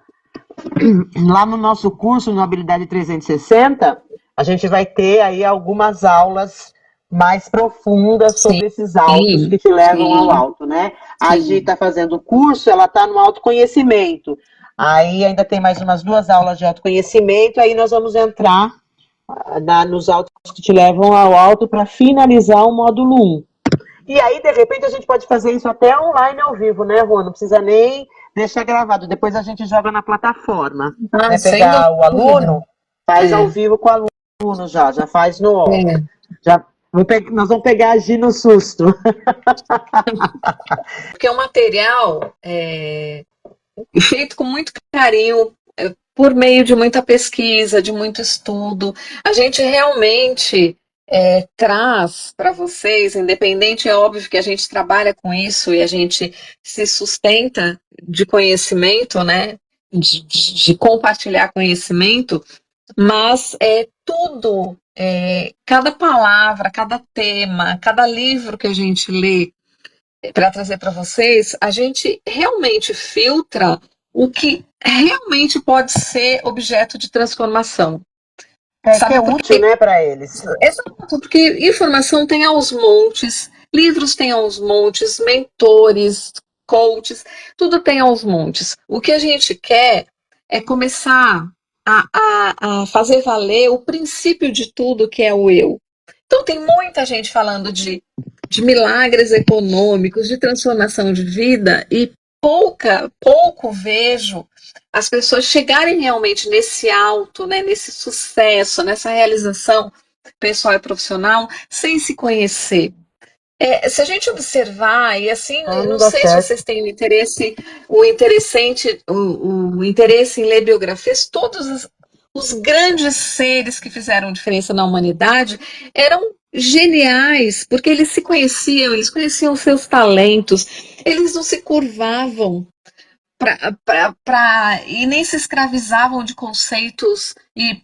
Lá no nosso curso, no Habilidade 360, a gente vai ter aí algumas aulas mais profundas sobre esses altos que te levam ao alto, né? A Gi está fazendo o curso, ela está no autoconhecimento. Aí ainda tem mais umas 2 aulas de autoconhecimento, aí nós vamos entrar nos altos que te levam ao alto para finalizar o módulo 1. E aí, de repente, a gente pode fazer isso até online ao vivo, né, Rô? Não precisa nem deixar gravado. Depois a gente joga na plataforma. Né? Pegar o aluno, faz ao vivo com o aluno já faz no... nós vamos pegar a Gi no susto. Porque é um material feito com muito carinho, por meio de muita pesquisa, de muito estudo. A gente realmente traz para vocês, independente, é óbvio que a gente trabalha com isso e a gente se sustenta de conhecimento, né? De compartilhar conhecimento, mas tudo, cada palavra, cada tema, cada livro que a gente lê para trazer para vocês, a gente realmente filtra o que realmente pode ser objeto de transformação. Que é útil, né, para eles. Exato, porque informação tem aos montes, livros tem aos montes, mentores, coaches, tudo tem aos montes. O que a gente quer é começar a fazer valer o princípio de tudo, que é o eu. Então tem muita gente falando de milagres econômicos, de transformação de vida, e pouco vejo as pessoas chegarem realmente nesse alto, né, nesse sucesso, nessa realização pessoal e profissional, sem se conhecer. Se a gente observar, e assim, Não não dá sei se certo. vocês têm o interesse em ler biografias, todos os grandes seres que fizeram diferença na humanidade eram geniais, porque eles conheciam seus talentos, eles não se curvavam e nem se escravizavam de conceitos e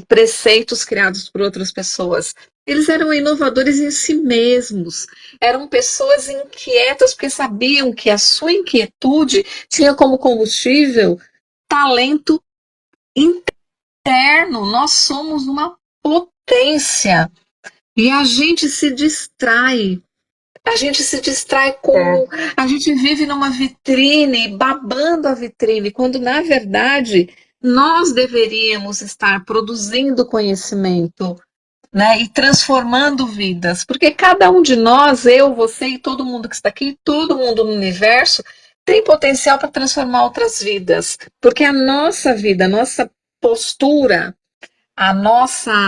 preceitos criados por outras pessoas. Eles eram inovadores em si mesmos, eram pessoas inquietas, porque sabiam que a sua inquietude tinha como combustível talento interno. Nós somos uma potência e a gente se distrai É, com. A gente vive numa vitrine, babando a vitrine, quando na verdade nós deveríamos estar produzindo conhecimento, né, e transformando vidas, porque cada um de nós, eu, você e todo mundo que está aqui, todo mundo no universo, tem potencial para transformar outras vidas, porque a nossa vida, a nossa postura, a nossa,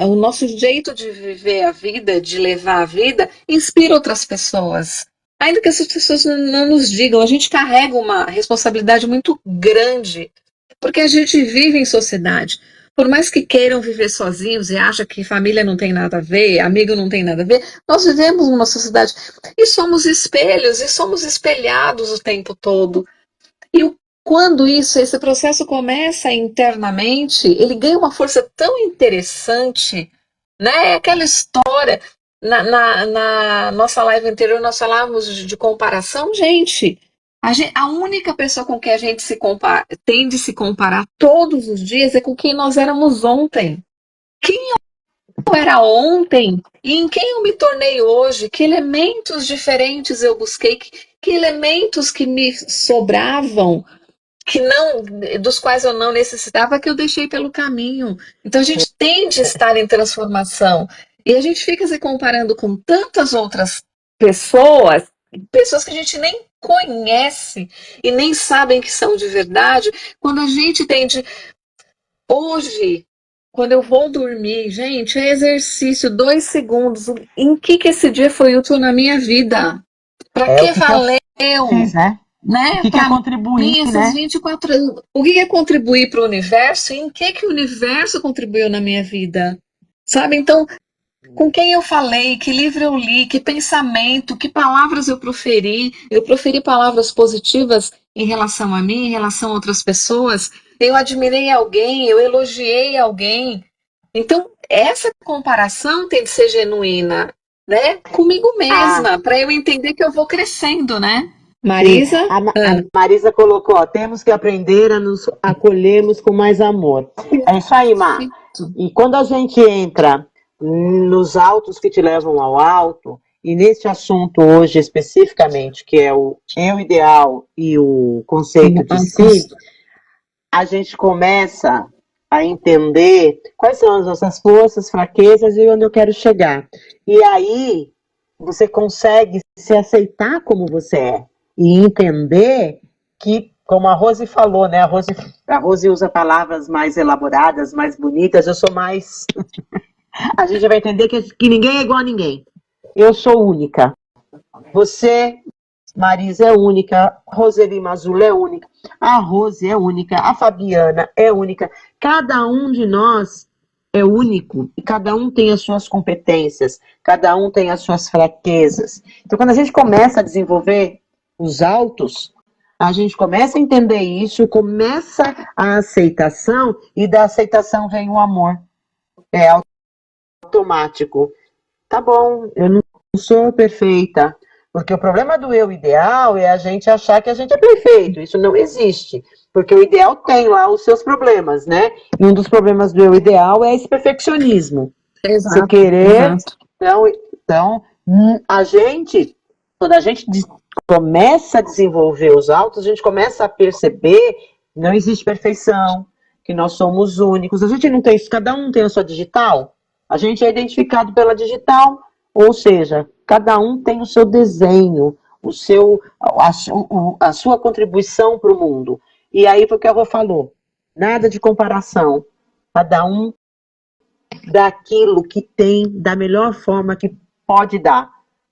o nosso jeito de viver a vida, de levar a vida, inspira outras pessoas. Ainda que essas pessoas não nos digam, a gente carrega uma responsabilidade muito grande, porque a gente vive em sociedade. Por mais que queiram viver sozinhos e acham que família não tem nada a ver, amigo não tem nada a ver, nós vivemos numa sociedade e somos espelhos e somos espelhados o tempo todo. E quando esse processo começa internamente, ele ganha uma força tão interessante, né? É aquela história. Na nossa live anterior, nós falávamos de comparação. A única pessoa com quem a gente tem de se comparar todos os dias é com quem nós éramos ontem. Quem eu era ontem e em quem eu me tornei hoje? Que elementos diferentes eu busquei? Que elementos que me sobravam que não, dos quais eu não necessitava, que eu deixei pelo caminho. Então a gente tem de estar em transformação. E a gente fica se comparando com tantas outras pessoas, pessoas que a gente nem conhece e nem sabem que são de verdade, quando a gente tem de. Hoje, quando eu vou dormir, gente, é exercício, 2 segundos. Em que esse dia foi útil na minha vida? Para é o que que eu valeu? fiz, né? O Né? que é Para contribuir, mim, essas né? 24 anos. O que é contribuir para o universo e em que o universo contribuiu na minha vida? Sabe? Então, com quem eu falei, que livro eu li, que pensamento, que palavras eu proferi. Eu proferi palavras positivas em relação a mim, em relação a outras pessoas. Eu admirei alguém, eu elogiei alguém. Então, essa comparação tem de ser genuína, né? Comigo Ah, mesma, para eu entender que eu vou crescendo, né? sim. Marisa? A Marisa colocou, ó, temos que aprender a nos acolhermos com mais amor. É isso aí, Mar. Perfeito. E quando a gente entra nos autos que te levam ao alto, e nesse assunto hoje especificamente, que é o eu ideal e o conceito de si, a gente começa a entender quais são as nossas forças, fraquezas e onde eu quero chegar. E aí você consegue se aceitar como você é e entender que, como a Rose falou, né? A Rose usa palavras mais elaboradas, mais bonitas, eu sou mais. A gente vai entender que ninguém é igual a ninguém. Eu sou única. Você, Marisa, é única. Roseli Mazula é única. A Rose é única. A Fabiana é única. Cada um de nós é único e cada um tem as suas competências, cada um tem as suas fraquezas. Então, quando a gente começa a desenvolver os autos, a gente começa a entender isso, começa a aceitação e da aceitação vem o amor. É automático. Tá bom, eu não sou perfeita. Porque o problema do eu ideal é a gente achar que a gente é perfeito. Isso não existe. Porque o ideal tem lá os seus problemas, né? E um dos problemas do eu ideal é esse perfeccionismo. Você Exato, querer. exato. Então, quando a gente começa a desenvolver os autos, a gente começa a perceber que não existe perfeição, que nós somos únicos. A gente não tem isso, cada um tem a sua digital. A gente é identificado pela digital, ou seja, cada um tem o seu desenho, a sua contribuição para o mundo. E aí foi o que a Rô falou, nada de comparação, cada um daquilo que tem, da melhor forma que pode dar,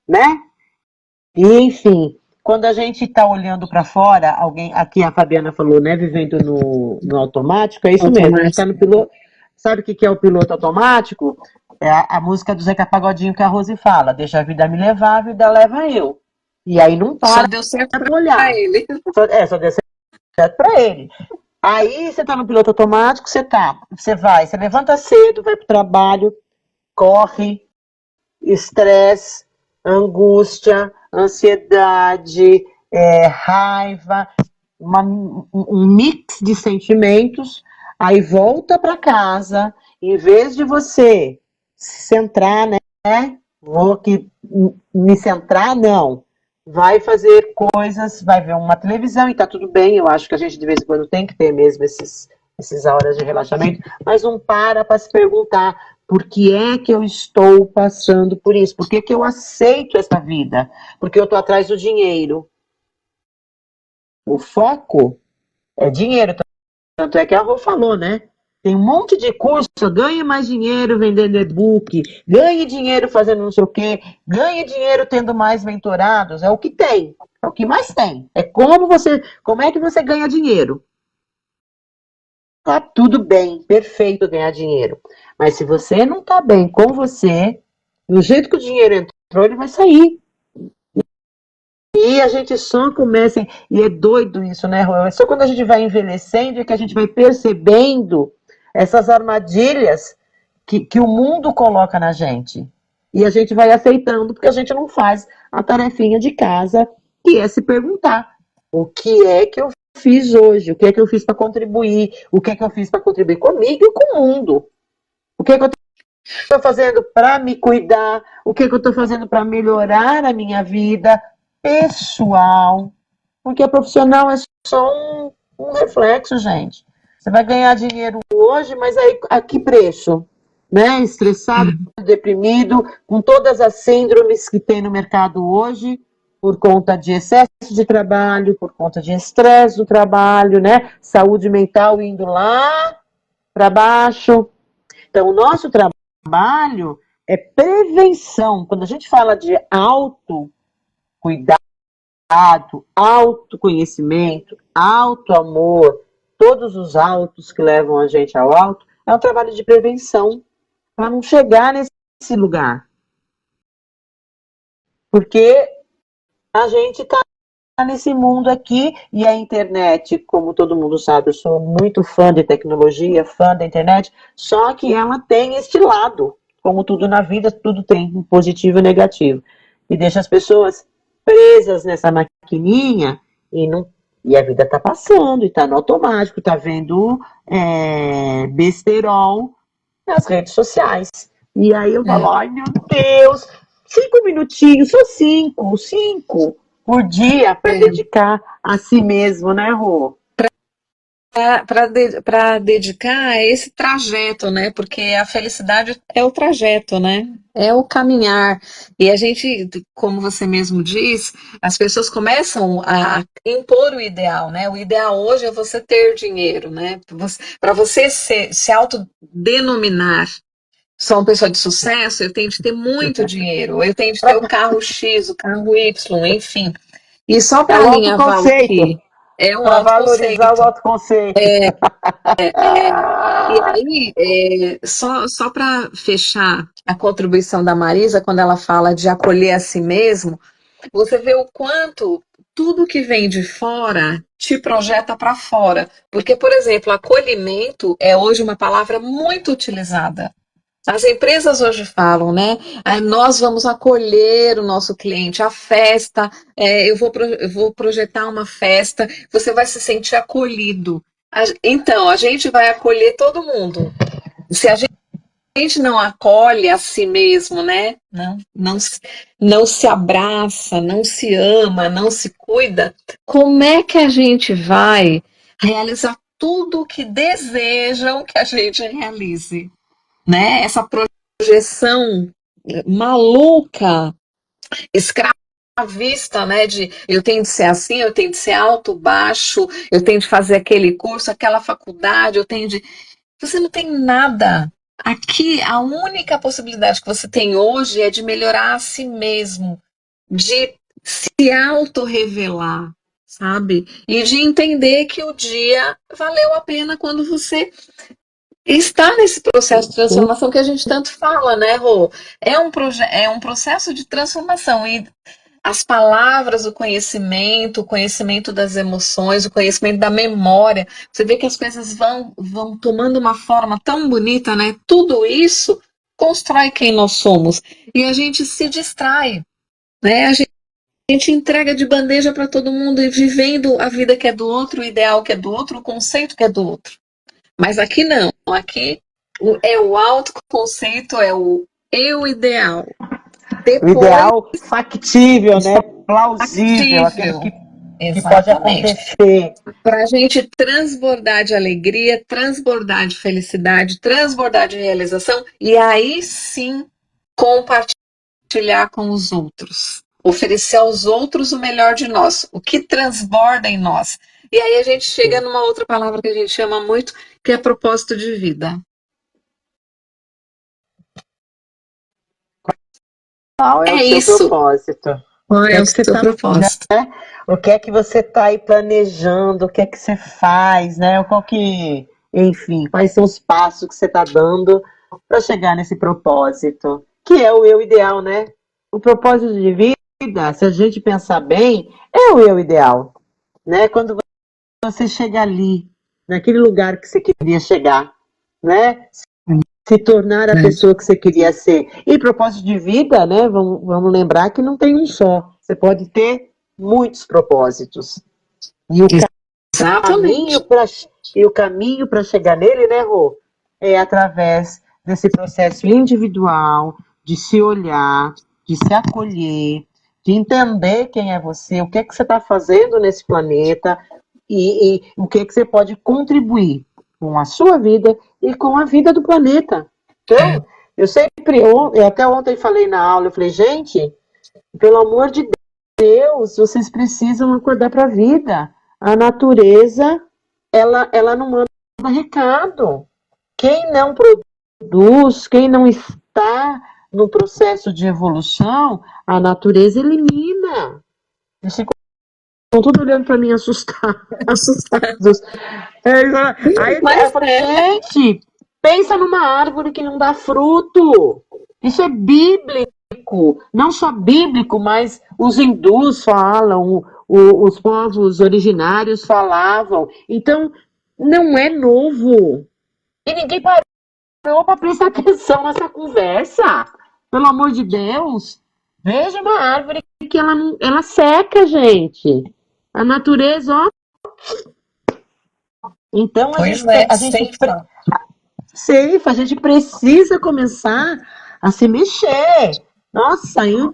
né? E, enfim, quando a gente está olhando para fora, alguém, aqui a Fabiana falou, né, vivendo no automático, é isso mesmo, a gente está no piloto. Sabe o que é o piloto automático? É a música do Zeca Pagodinho que a Rose fala, deixa a vida me levar, a vida leva eu. E aí não Só para deu certo para para olhar. ele. Só deu certo para ele. Aí você tá no piloto automático, você levanta cedo, vai pro trabalho, corre, estresse, angústia, ansiedade, raiva, um mix de sentimentos, aí volta para casa, em vez de você se centrar, né? Vou aqui me centrar, não. Vai fazer coisas, vai ver uma televisão e tá tudo bem. Eu acho que a gente de vez em quando tem que ter mesmo esses horas de relaxamento, mas não para se perguntar por que é que eu estou passando por isso? Por que que eu aceito essa vida? Porque eu tô atrás do dinheiro. O foco é dinheiro. Tanto é que a Rô falou, né? Tem um monte de curso, ganhe mais dinheiro vendendo e-book, ganhe dinheiro fazendo não sei o quê, ganhe dinheiro tendo mais mentorados, é o que tem, é o que mais tem. É como é que você ganha dinheiro? Tá tudo bem, perfeito ganhar dinheiro. Mas se você não tá bem com você, do jeito que o dinheiro entrou, ele vai sair. E a gente só começa, e é doido isso, né, Rô? É só quando a gente vai envelhecendo é que a gente vai percebendo essas armadilhas que o mundo coloca na gente. E a gente vai aceitando, porque a gente não faz a tarefinha de casa, que é se perguntar: o que é que eu fiz hoje? O que é que eu fiz para contribuir? O que é que eu fiz para contribuir comigo e com o mundo? O que é que eu estou fazendo para me cuidar? O que é que eu estou fazendo para melhorar a minha vida pessoal? Porque profissional é só um reflexo, gente. Você vai ganhar dinheiro hoje, mas aí a que preço? Né? Estressado, deprimido, com todas as síndromes que tem no mercado hoje, por conta de excesso de trabalho, por conta de estresse do trabalho, né? Saúde mental indo lá para baixo. Então, o nosso trabalho é prevenção. Quando a gente fala de autocuidado, autoconhecimento, autoamor, todos os autos que levam a gente ao alto, é um trabalho de prevenção para não chegar nesse lugar. Porque a gente está nesse mundo aqui e a internet, como todo mundo sabe, eu sou muito fã de tecnologia, fã da internet, só que ela tem este lado. Como tudo na vida, tudo tem um positivo e negativo. E deixa as pessoas presas nessa maquininha e a vida está passando, e está no automático, está vendo besterol nas redes sociais. E aí eu falo, ai meu Deus, 5 minutinhos, só cinco por dia para dedicar a si mesmo, né, Rô? Para dedicar a esse trajeto, né? Porque a felicidade é o trajeto, né? É o caminhar. E a gente, como você mesmo diz, as pessoas começam a impor o ideal, né? O ideal hoje é você ter dinheiro, né? Para você se autodenominar sou uma pessoa de sucesso, eu tenho de ter muito dinheiro, eu tenho de ter o carro X, o carro Y, enfim. E só É para o alinhavar o autoconceito, que é um para valorizar o autoconceito. autoconceito. E aí, só para fechar a contribuição da Marisa, quando ela fala de acolher a si mesmo, você vê o quanto tudo que vem de fora te projeta para fora. Porque, por exemplo, acolhimento é hoje uma palavra muito utilizada. As empresas hoje falam, né? Nós vamos acolher o nosso cliente, a festa, eu vou projetar uma festa, você vai se sentir acolhido. Então, a gente vai acolher todo mundo. Se a gente não acolhe a si mesmo, né? Não se abraça, não se ama, não se cuida, como é que a gente vai realizar tudo o que desejam que a gente realize? Né? Essa projeção maluca, escravista, né? De eu tenho de ser assim, eu tenho de ser alto, baixo, eu tenho de fazer aquele curso, aquela faculdade, eu tenho de. Você não tem nada aqui a única possibilidade que você tem hoje é de melhorar a si mesmo, de se autorrevelar, sabe? E de entender que o dia valeu a pena quando você está nesse processo de transformação que a gente tanto fala, né, Rô? É um processo de transformação e as palavras, o conhecimento das emoções, o conhecimento da memória, você vê que as coisas vão tomando uma forma tão bonita, né? Tudo isso constrói quem nós somos e a gente se distrai, né? A gente entrega de bandeja para todo mundo e vivendo a vida que é do outro, o ideal que é do outro, o conceito que é do outro. Mas aqui não, aqui é o autoconceito, é o eu ideal. O Depois, ideal factível, né? Plausível, aquilo factível. que pode Exatamente. acontecer. Para a gente transbordar de alegria, transbordar de felicidade, transbordar de realização e aí sim compartilhar com os outros. Oferecer aos outros o melhor de nós, o que transborda em nós. E aí a gente chega numa outra palavra que a gente chama muito, que é propósito de vida. Qual é o É seu isso. propósito? Qual é o que você seu tá, propósito? né? O que é que você está aí planejando? O que é que você faz, né? Qual que, enfim, quais são os passos que você está dando para chegar nesse propósito? Que é o eu ideal, né? O propósito de vida, se a gente pensar bem, é o eu ideal, né? Quando você chega ali, naquele lugar que você queria chegar, né? Se tornar a pessoa que você queria ser. E propósito de vida, né? Vamos lembrar que não tem um só. Você pode ter muitos propósitos. E o Exatamente. caminho para e o caminho para chegar nele, né, Rô? É através desse processo individual de se olhar, de se acolher, de entender quem é você, o que é que você está fazendo nesse planeta e o que é que você pode contribuir com a sua vida e com a vida do planeta. Então, eu até ontem falei na aula, eu falei, gente, pelo amor de Deus, vocês precisam acordar para a vida. A natureza, ela não manda recado. Quem não produz, quem não está no processo de evolução, a natureza elimina. Eles ficam tudo olhando para mim assustados. Aí eu Mas falei, gente, pensa numa árvore que não dá fruto. Isso é bíblico. Não só bíblico, mas os hindus falam, os povos originários falavam. Então, não é novo. E ninguém parou para prestar atenção nessa conversa. Pelo amor de Deus. Veja uma árvore que ela seca, gente. A natureza, ó. Então, pois é, a gente precisa começar a se mexer. Nossa, eu...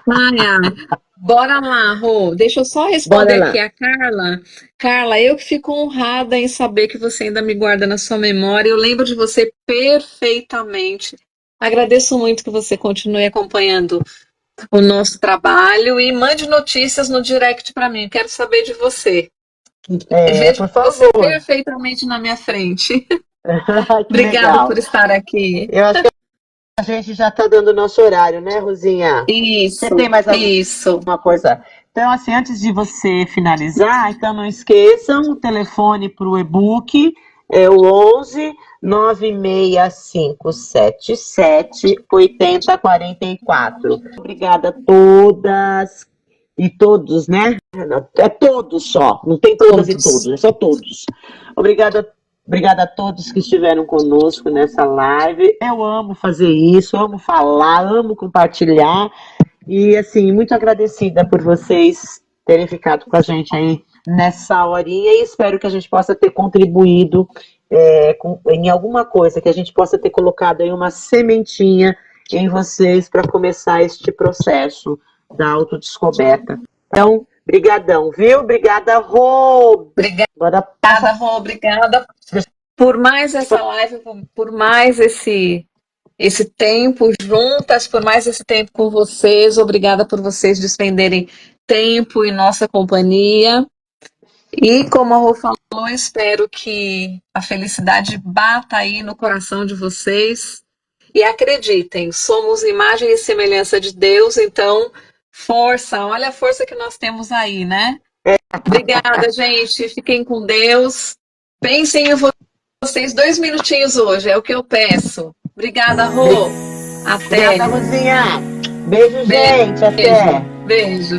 Ai, ai. Bora lá, Rô. Deixa eu só Bora responder aqui lá. a Carla. Carla, eu que fico honrada em saber que você ainda me guarda na sua memória. Eu lembro de você perfeitamente. Agradeço muito que você continue acompanhando o nosso trabalho e mande notícias no direct para mim. Quero saber de você. Vejo Por você favor. perfeitamente na minha frente. Que Obrigada legal. por estar aqui. Eu acho que a gente já está dando o nosso horário, né, Rosinha? Você tem Isso, mais isso. alguma coisa? Então, assim, antes de você finalizar, então não esqueçam, o telefone para o e-book é o 11 96577 8044. Obrigada a todas e todos, né? É todos só, não tem todas e Todos. todos, é só todos. Obrigada a todos que estiveram conosco nessa live. Eu amo fazer isso, amo falar, amo compartilhar. E, assim, muito agradecida por vocês terem ficado com a gente aí nessa horinha e espero que a gente possa ter contribuído em alguma coisa, que a gente possa ter colocado aí uma sementinha em vocês para começar este processo da autodescoberta. Então, brigadão, viu? Obrigada, Rô! Agora Obrigada, Rô, obrigada por mais essa live, por mais esse tempo juntas, por mais esse tempo com vocês. Obrigada por vocês despenderem tempo em nossa companhia. E como a Rô falou, espero que a felicidade bata aí no coração de vocês. E acreditem, somos imagem e semelhança de Deus, então força, olha a força que nós temos aí, né? Obrigada, gente. Fiquem com Deus. Pensem em vocês 2 minutinhos hoje, é o que eu peço. Obrigada, Rô. Até. Obrigada, Rosinha. Beijo, gente. Beijo. Até. Beijo.